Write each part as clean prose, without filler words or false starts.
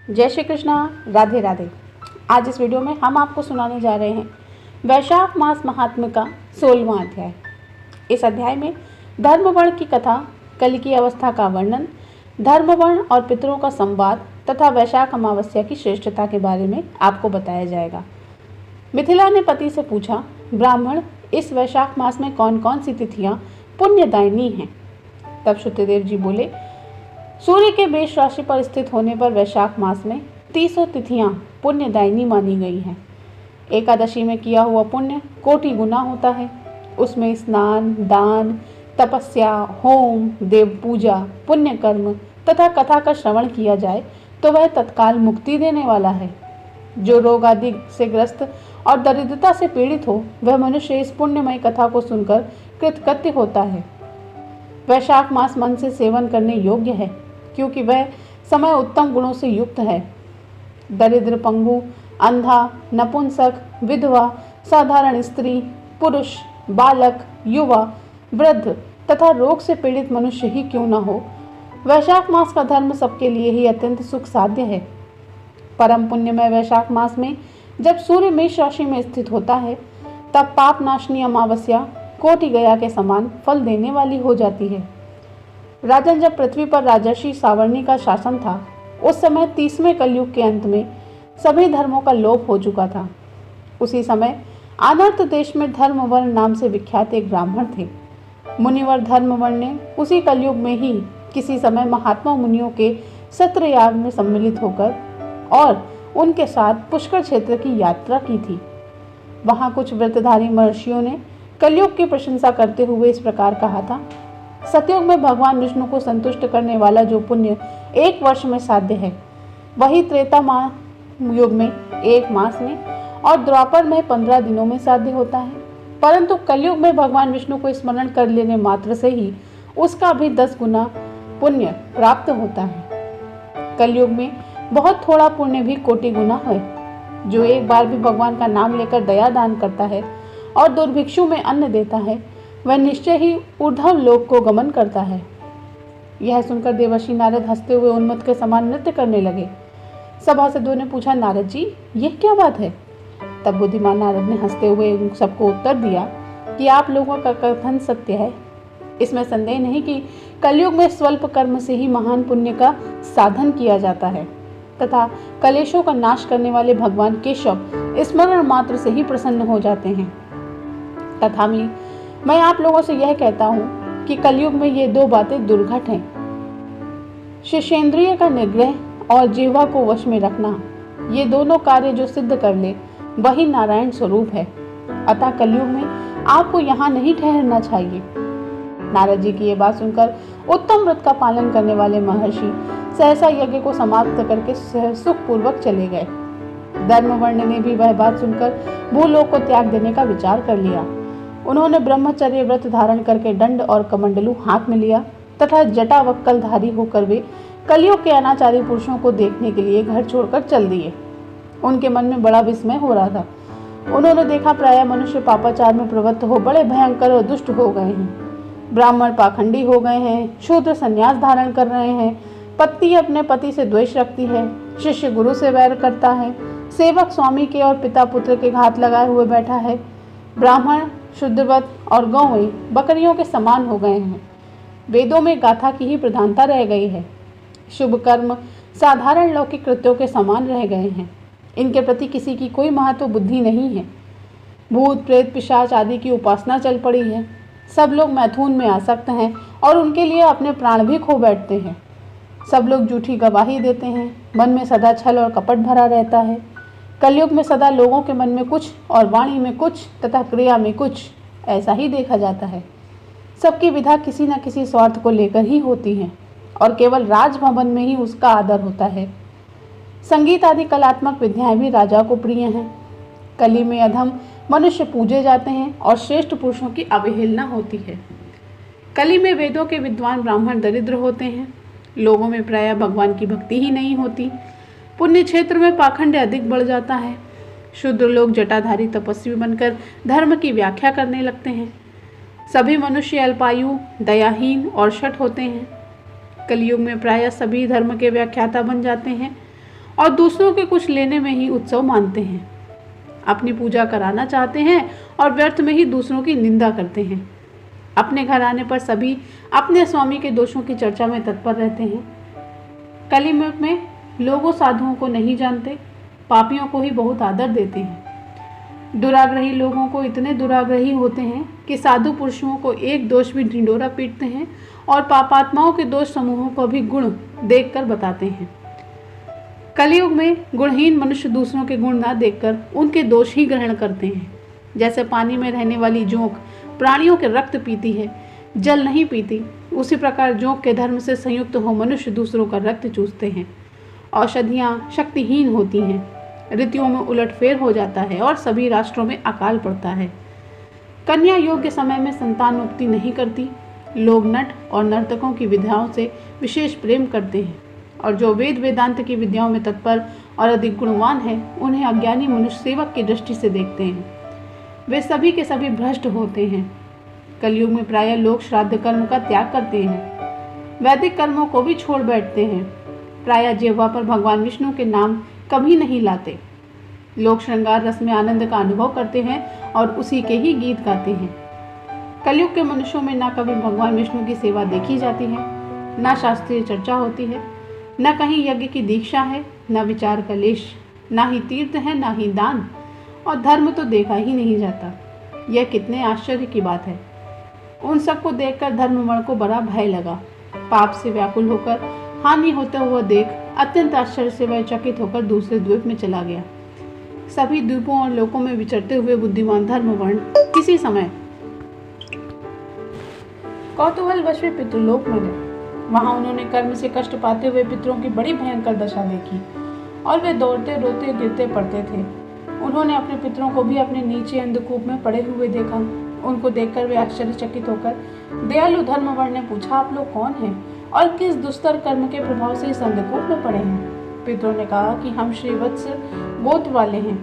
जय श्री कृष्णा, राधे राधे। आज इस वीडियो में हम आपको सुनाने जा रहे हैं वैशाख मास महात्म्य का 16वां अध्याय। इस अध्याय में धर्म वर्ण की कथा, कल की अवस्था का वर्णन, धर्म वर्ण और पितरों का संवाद तथा वैशाख अमावस्या की श्रेष्ठता के बारे में आपको बताया जाएगा। मिथिला ने पति से पूछा, ब्राह्मण, इस वैशाख मास में कौन कौन सी तिथियां पुण्यदायिनी हैं? तब शुद्धदेव जी बोले, सूर्य के मेष राशि पर स्थित होने पर वैशाख मास में 30 तिथियां पुण्यदायिनी मानी गई हैं। एकादशी में किया हुआ पुण्य कोटि गुना होता है। उसमें स्नान, दान, तपस्या, होम, देव पूजा, पुण्य कर्म तथा कथा का श्रवण किया जाए तो वह तत्काल मुक्ति देने वाला है। जो रोग आदि से ग्रस्त और दरिद्रता से पीड़ित हो, वह मनुष्य इस पुण्यमय कथा को सुनकर कृतकृत्य होता है। वैशाख मास मन से सेवन करने योग्य है, क्योंकि वह समय उत्तम गुणों से युक्त है। दरिद्र, पंगु, अंधा, नपुंसक, विधवा, साधारण स्त्री, पुरुष, बालक, युवा, वृद्ध तथा रोग से पीड़ित मनुष्य ही क्यों न हो, वैशाख मास का धर्म सबके लिए ही अत्यंत सुख साध्य है। परम पुण्यमय वैशाख मास में जब सूर्य मेष राशि में स्थित होता है, तब पाप नाशनी अमावस्या कोटि गया के समान फल देने वाली हो जाती है। राजन, जब पृथ्वी पर राजर्षि सावर्णी का शासन था, उस समय 30वें कलयुग के अंत में सभी धर्मों का लोप हो चुका था। उसी समय आनर्त देश में धर्मवर्ण नाम से विख्यात एक ब्राह्मण थे। मुनिवर धर्मवर्ण ने उसी कलयुग में ही किसी समय महात्मा मुनियों के सत्र याग में सम्मिलित होकर और उनके साथ पुष्कर क्षेत्र की यात्रा की थी। वहां कुछ व्रतधारी महर्षियों ने कलयुग की प्रशंसा करते हुए इस प्रकार कहा था, सतयुग में भगवान विष्णु को संतुष्ट करने वाला जो पुण्य 1 वर्ष में साध्य है, वही त्रेता युग में 1 मास में और द्वापर में 15 दिनों में साध्य होता है। परंतु कलयुग में भगवान विष्णु को स्मरण कर लेने मात्र से ही उसका भी 10 गुना पुण्य प्राप्त होता है। कलयुग में बहुत थोड़ा पुण्य भी कोटि गुना है। जो एक बार भी भगवान का नाम लेकर दया दान करता है और दुर्भिक्षु में अन्न देता है, वह निश्चय ही ऊर्ध्व लोक को गमन करता है। यह सुनकर देवर्षि नारद हंसते हुए उन्मत्त के समान नृत्य करने लगे। सभासदों ने पूछा, नारद जी, यह क्या बात है? तब बुद्धिमान नारद ने हंसते हुए उन सबको उत्तर दिया कि आप लोगों का कथन सत्य है। इसमें संदेह नहीं कि कलयुग में स्वल्प कर्म से ही महान पुण्य का साधन किया जाता है तथा कलेशों का नाश करने वाले भगवान केशव स्मरण मात्र से ही प्रसन्न हो जाते हैं। तथा मैं आप लोगों से यह कहता हूँ कि कलयुग में ये 2 बातें दुर्घट हैं। शिशेंद्रिय का निग्रह और जिह्वा को वश में रखना, ये दोनों कार्य जो सिद्ध कर ले वही नारायण स्वरूप है। अतः कलयुग में आपको यहाँ नहीं ठहरना चाहिए। नारद जी की ये बात सुनकर उत्तम व्रत का पालन करने वाले महर्षि सहसा यज्ञ को समाप्त करके सुखपूर्वक चले गए। धर्मवर्ण ने भी वह बात सुनकर भूलोक को त्याग देने का विचार कर लिया। उन्होंने ब्रह्मचर्य व्रत धारण करके दंड और कमंडलू हाथ में लिया तथा जटा वक्कलधारी होकर वे कलयुग के अनाचारी पुरुषों को देखने के लिए घर छोड़कर चल दिए। उनके मन में बड़ा विस्मय हो रहा था। उन्होंने देखा, प्रायः मनुष्य पापाचार में प्रवृत्त हो बड़े भयंकर और दुष्ट हो गए हैं। ब्राह्मण पाखंडी हो गए हैं, शूद्र संन्यास धारण कर रहे हैं, पत्नी अपने पति से द्वेष रखती है, शिष्य गुरु से वैर करता है, सेवक स्वामी के और पिता पुत्र के घात लगाए हुए बैठा है, ब्राह्मण शुद्धव्रत और गौएं बकरियों के समान हो गए हैं। वेदों में गाथा की ही प्रधानता रह गई है। शुभ कर्म साधारण लौकिक कृत्यों के समान रह गए हैं। इनके प्रति किसी की कोई महत्व बुद्धि नहीं है। भूत प्रेत पिशाच आदि की उपासना चल पड़ी है। सब लोग मैथुन में आसक्त हैं और उनके लिए अपने प्राण भी खो बैठते हैं। सब लोग झूठी गवाही देते हैं। मन में सदा छल और कपट भरा रहता है। कलयुग में सदा लोगों के मन में कुछ और वाणी में कुछ तथा क्रिया में कुछ ऐसा ही देखा जाता है। सबकी विधा किसी न किसी स्वार्थ को लेकर ही होती है और केवल राजभवन में ही उसका आदर होता है। संगीत आदि कलात्मक विद्याएं भी राजा को प्रिय हैं। कली में अधम मनुष्य पूजे जाते हैं और श्रेष्ठ पुरुषों की अवहेलना होती है। कली में वेदों के विद्वान ब्राह्मण दरिद्र होते हैं। लोगों में प्रायः भगवान की भक्ति ही नहीं होती। पुण्य क्षेत्र में पाखंड अधिक बढ़ जाता है। शुद्र लोग जटाधारी तपस्वी बनकर धर्म की व्याख्या करने लगते हैं। सभी मनुष्य अल्पायु, दयाहीन और शठ होते हैं। कलयुग में प्रायः सभी धर्म के व्याख्याता बन जाते हैं और दूसरों के कुछ लेने में ही उत्सव मानते हैं। अपनी पूजा कराना चाहते हैं और व्यर्थ में ही दूसरों की निंदा करते हैं। अपने घर आने पर सभी अपने स्वामी के दोषों की चर्चा में तत्पर रहते हैं। कलियुग में लोगों साधुओं को नहीं जानते, पापियों को ही बहुत आदर देते हैं। दुराग्रही लोगों को इतने दुराग्रही होते हैं कि साधु पुरुषों को एक दोष भी ढिंढोरा पीटते हैं और पापात्माओं के दोष समूहों को भी गुण देखकर बताते हैं। कलियुग में गुणहीन मनुष्य दूसरों के गुण ना देखकर उनके दोष ही ग्रहण करते हैं। जैसे पानी में रहने वाली जोंक प्राणियों के रक्त पीती है, जल नहीं पीती, उसी प्रकार जोंक के धर्म से संयुक्त हो मनुष्य दूसरों का रक्त चूसते हैं। औषधियाँ शक्तिहीन होती हैं, ऋतुओं में उलटफेर हो जाता है और सभी राष्ट्रों में अकाल पड़ता है। कन्या योग के समय में संतान उत्पत्ति नहीं करती। लोग नट और नर्तकों की विद्याओं से विशेष प्रेम करते हैं और जो वेद वेदांत की विद्याओं में तत्पर और अधिक गुणवान है, उन्हें अज्ञानी मनुष्य सेवक की दृष्टि से देखते हैं। वे सभी के सभी भ्रष्ट होते हैं। कलयुग में प्रायः लोग श्राद्ध कर्म का त्याग करते हैं, वैदिक कर्मों को भी छोड़ बैठते हैं। प्रायः जिह्वा पर भगवान विष्णु के नाम कभी नहीं लाते। लोग श्रृंगार रस में आनंद का अनुभव करते हैं और उसी के ही गीत गाते हैं। कलयुग के मनुष्यों में ना कभी भगवान विष्णु की सेवा देखी जाती है, ना शास्त्रीय चर्चा होती है, न कहीं यज्ञ की दीक्षा है, न विचार कलेश, ना ही तीर्थ है, ना ही दान, और धर्म तो देखा ही नहीं जाता। यह कितने आश्चर्य की बात है। उन सबको देखकर धर्मवर्ण को बड़ा भय लगा। पाप से व्याकुल होकर हानि होता हुआ देख अत्यंत आश्चर्य से वह चकित होकर दूसरे द्वीप में चला गया। सभी द्वीपों और लोकों में विचरते हुए बुद्धिमान धर्मवर्ण किसी समय कौतूहलवश वे पितृलोक में गए। वहां उन्होंने कर्म से कष्ट पाते हुए पितरों की बड़ी भयंकर दशा देखी और वे दौड़ते रोते गिरते पड़ते थे। उन्होंने अपने पितरों को भी अपने नीचे अंधकूप में पड़े हुए देखा। उनको देखकर वे आश्चर्यचकित होकर दयालु धर्मवर्ण ने पूछा, आप लोग कौन हैं और किस दुस्तर कर्म के प्रभाव से इस अंधकूप में पड़े हैं? पितरों ने कहा कि हम श्रीवत्स गोत्र वाले हैं।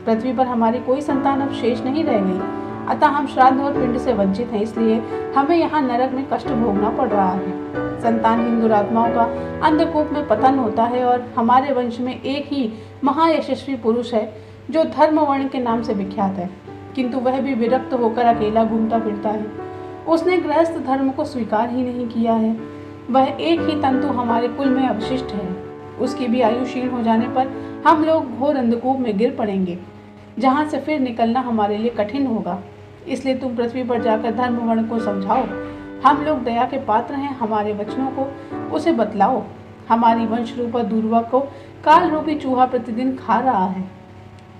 पृथ्वी पर हमारी कोई संतान अब शेष नहीं रह गई, अतः हम श्राद्ध और पिंड से वंचित हैं, इसलिए हमें यहाँ नरक में कष्ट भोगना पड़ रहा है। संतानहीन दुरात्माओं का अंधकूप में पतन होता है और हमारे वंश में एक ही महायशस्वी पुरुष है जो धर्मवर्ण के नाम से विख्यात है, किंतु वह भी विरक्त होकर अकेला घूमता फिरता है। उसने गृहस्थ धर्म को स्वीकार ही नहीं किया है। वह एक ही तंतु हमारे कुल में अवशिष्ट है। उसकी भी आयु क्षीण हो जाने पर हम लोग घोर अंधकूप में गिर पड़ेंगे, जहाँ से फिर निकलना हमारे लिए कठिन होगा। इसलिए तुम पृथ्वी पर जाकर धर्मवर्ण को समझाओ। हम लोग दया के पात्र हैं, हमारे वचनों को उसे बतलाओ। हमारी वंश रूपा दूर्वा को काल रूपी चूहा प्रतिदिन खा रहा है।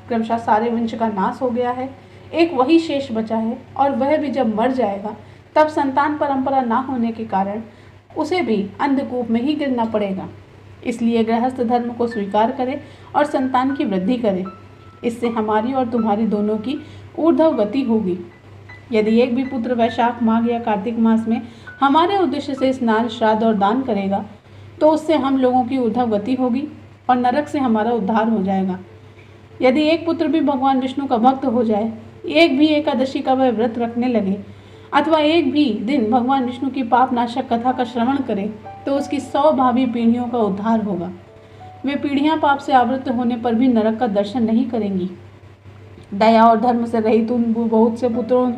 क्रमशः सारे वंश का नाश हो गया है, एक वही शेष बचा है और वह भी जब मर जाएगा तब संतान परंपरा ना होने के कारण उसे भी अंधकूप में ही गिरना पड़ेगा। इसलिए गृहस्थ धर्म को स्वीकार करें और संतान की वृद्धि करें। इससे हमारी और तुम्हारी दोनों की ऊर्ध्व गति होगी। यदि एक भी पुत्र वैशाख माघ या कार्तिक मास में हमारे उद्देश्य से स्नान श्राद्ध और दान करेगा तो उससे हम लोगों की ऊर्ध्व गति होगी और नरक से हमारा उद्धार हो जाएगा। यदि एक पुत्र भी भगवान विष्णु का भक्त हो जाए, एक भी एकादशी का वह व्रत रखने लगे अथवा एक भी दिन भगवान विष्णु की पाप नाशक कथा का श्रवण करे तो उसकी 100 भावी पीढ़ियों का उद्धार होगा। वे पीढ़ियां पाप से आवृत होने पर भी नरक का दर्शन नहीं करेंगी। दया और धर्म से रहित उन बहुत से पुत्रों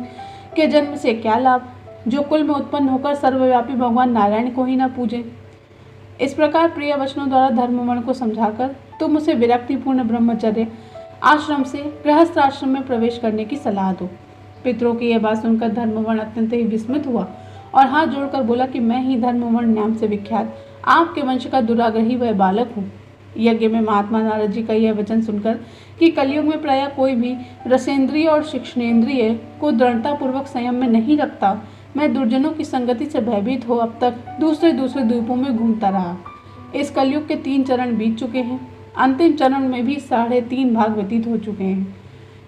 के जन्म से क्या लाभ, जो कुल में उत्पन्न होकर सर्वव्यापी भगवान नारायण को ही न पूजे। इस प्रकार प्रिय वचनों द्वारा धर्मवर्ण को समझाकर तुम उसे विरक्तिपूर्ण ब्रह्मचर्य आश्रम से गृहस्थ आश्रम में प्रवेश करने की सलाह दो। पितरों की यह बात सुनकर धर्मवर्ण अत्यंत ही विस्मित हुआ और हाथ जोड़कर बोला कि मैं ही धर्मवर्ण नाम से विख्यात आपके वंश का दुराग्रही वह बालक हूँ। यज्ञ में महात्मा नारद जी का यह वचन सुनकर कि कलयुग में प्रायः कोई भी रसेंद्रिय और शिक्षणेन्द्रिय को दृढ़तापूर्वक संयम में नहीं रखता, मैं दुर्जनों की संगति से भयभीत हो अब तक दूसरे द्वीपों में घूमता रहा। इस कलयुग के 3 चरण बीत चुके हैं, अंतिम चरण में भी 3.5 भाग व्यतीत हो चुके हैं।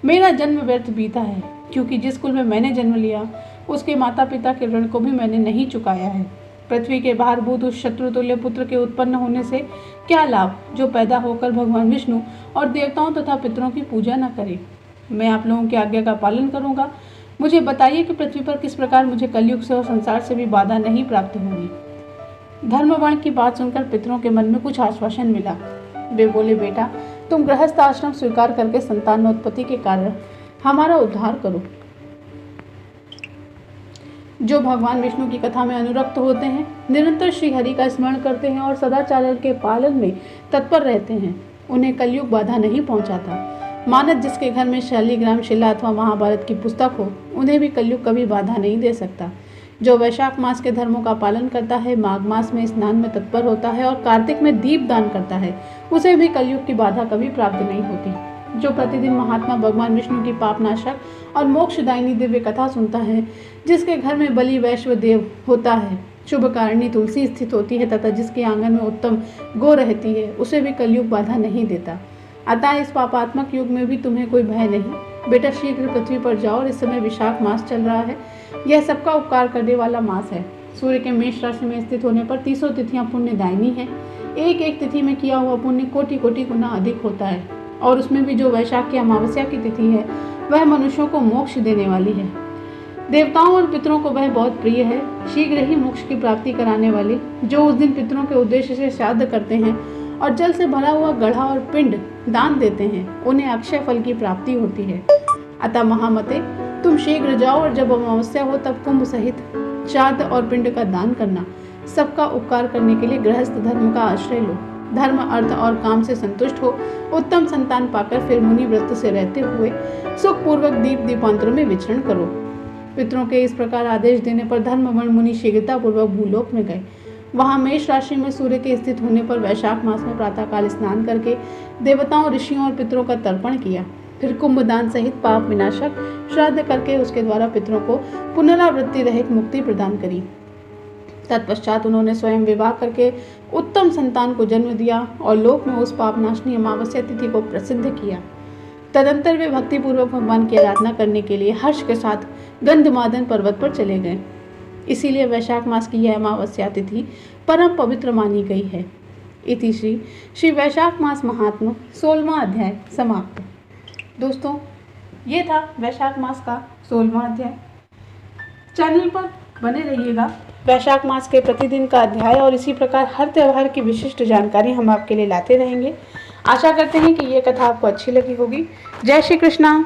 मेरा जन्म व्यर्थ बीता है, क्योंकि जिस कुल में मैंने जन्म लिया उसके माता पिता के ऋण को भी मैंने नहीं चुकाया है। पृथ्वी के भारभूत उस शत्रुतुल्य पुत्र के उत्पन्न होने से क्या लाभ, जो पैदा होकर भगवान विष्णु और देवताओं तथा पितरों की पूजा न करे। मैं आप लोगों की आज्ञा का पालन करूंगा। मुझे बताइए कि पृथ्वी पर किस प्रकार मुझे कलयुग से और संसार से भी बाधा नहीं प्राप्त होगी। धर्मवर्ण की बात सुनकर पितरों के मन में कुछ आश्वासन मिला। वे बोले, बेटा तुम गृहस्थ आश्रम स्वीकार करके संतानोत्पत्ति के कारण हमारा उद्धार करो। जो भगवान विष्णु की कथा में अनुरक्त होते हैं, निरंतर श्री हरि का स्मरण करते हैं और सदाचार के पालन में तत्पर रहते हैं, उन्हें कलयुग बाधा नहीं पहुंचाता। मानव जिसके घर में शालिग्राम शिला अथवा महाभारत की पुस्तक हो, उन्हें भी कलयुग कभी बाधा नहीं दे सकता। जो वैशाख मास के धर्मों का पालन करता है, माघ मास में स्नान में तत्पर होता है और कार्तिक में दीप दान करता है, उसे भी कलयुग की बाधा कभी प्राप्त नहीं होती। जो प्रतिदिन महात्मा भगवान विष्णु की पापनाशक और मोक्षदायिनी दिव्य कथा सुनता है, जिसके घर में बलि वैश्व देव होता है, शुभकारिणी तुलसी स्थित होती है तथा जिसके आंगन में उत्तम गो रहती है, उसे भी कलयुग बाधा नहीं देता। अतः इस पापात्मक युग में भी तुम्हें कोई भय नहीं। बेटा शीघ्र पृथ्वी पर जाओ और इस समय विशाख मास चल रहा है। यह सबका उपकार करने वाला मास है। सूर्य के मेष राशि में स्थित होने पर 300 तिथियां पुण्यदायिनी हैं। एक एक तिथि में किया हुआ पुण्य कोटि कोटि गुना अधिक होता है और उसमें भी जो वैशाख की अमावस्या की तिथि है, वह मनुष्यों को मोक्ष देने वाली है। देवताओं और पितरों को वह बहुत प्रिय है। शीघ्र ही मोक्ष की प्राप्ति कराने वाले जो उस दिन पितरों के उद्देश्य से श्राद्ध करते हैं और जल से भरा हुआ गढ़ा और पिंड दान देते हैं, उन्हें अक्षय फल की प्राप्ति होती है। अतः महामते, तुम शीघ्र जाओ और जब अमावस्या हो तब कुंभ सहित श्राद्ध और पिंड का दान करना। सबका उपकार करने के लिए गृहस्थ धर्म का आश्रय लो। धर्म, अर्थ और काम से संतुष्ट हो, उत्तम संतान पाकर फिर मुनि व्रत से रहते हुए सुखपूर्वक दीपांतरों में विचरण करो। पितरों के इस प्रकार आदेश देने पर धर्मवर्ण मुनि शीघ्रतापूर्वक भूलोक में गए। वहां मेष राशि में सूर्य के स्थित होने पर वैशाख मास में प्रातःकाल स्नान करके देवताओं, ऋषियों और पितरों का तर्पण किया। फिर कुंभदान सहित पाप विनाशक श्राद्ध करके उसके द्वारा पितरों को पुनरावृत्ति रहित मुक्ति प्रदान करी। तत्पश्चात उन्होंने स्वयं विवाह करके उत्तम संतान को जन्म दिया और लोक में उस पापनाशनी अमावस्या तिथि को प्रसिद्ध किया। तदंतर वे भक्तिपूर्वक भगवान की आराधना करने के लिए हर्ष के साथ गंधमादन पर्वत पर चले गए। इसीलिए वैशाख मास की यह अमावस्या तिथि परम पवित्र मानी गई है। इति श्री वैशाख मास महात्म्य 16वां अध्याय समाप्त। दोस्तों, ये था वैशाख मास का 16वां अध्याय। चैनल पर बने रहिएगा। वैशाख मास के प्रतिदिन का अध्याय और इसी प्रकार हर त्यौहार की विशिष्ट जानकारी हम आपके लिए लाते रहेंगे। आशा करते हैं कि ये कथा आपको अच्छी लगी होगी। जय श्री कृष्णा।